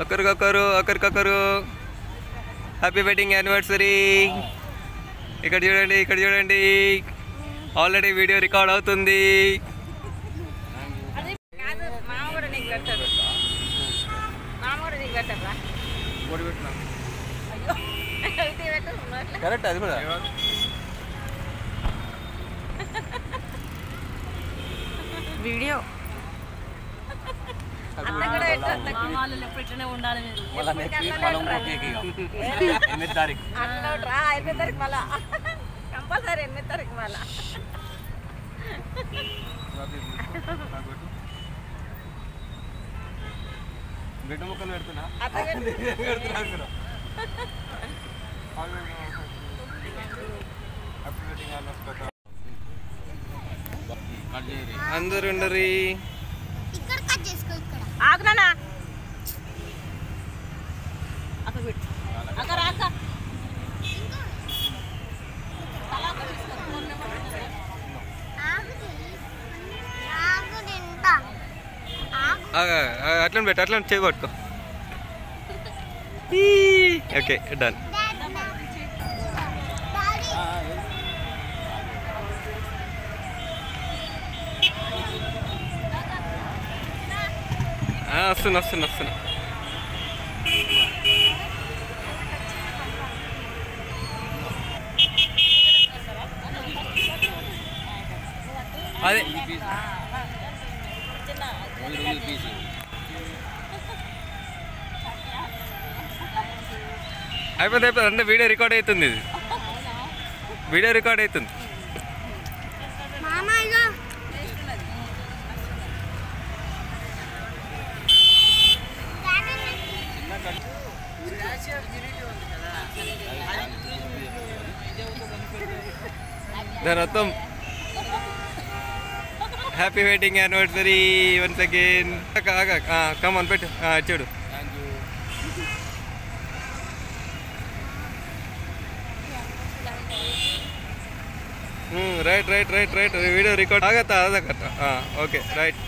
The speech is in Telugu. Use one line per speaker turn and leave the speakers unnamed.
ఒకరికొకరు హ్యాపీ వెడ్డింగ్ యానివర్సరీ. ఇక్కడ చూడండి ఆల్రెడీ వీడియో రికార్డ్ అవుతుంది. కరెక్ట్ అది కూడా
వీడియో
కంపల్సరీ 8 తారీఖు మళ్ళా
బిడ్డ ముక్కలు పెడుతున్నా. అందరు ఉండరు.
ఆగునా
అట్లా పెట్టు, అట్లా చేయబట్టుకో. Okay done. వస్తున్నా. అదే అయిపోయింది అంటే వీడియో రికార్డ్ అవుతుంది. ఇది వీడియో రికార్డ్ అవుతుంది. దాని మొత్తం happy wedding anniversary once again. Come on పెట్టు చూడు. రైట్ వీడియో రికార్డ్ ఆగత్తా. Okay right.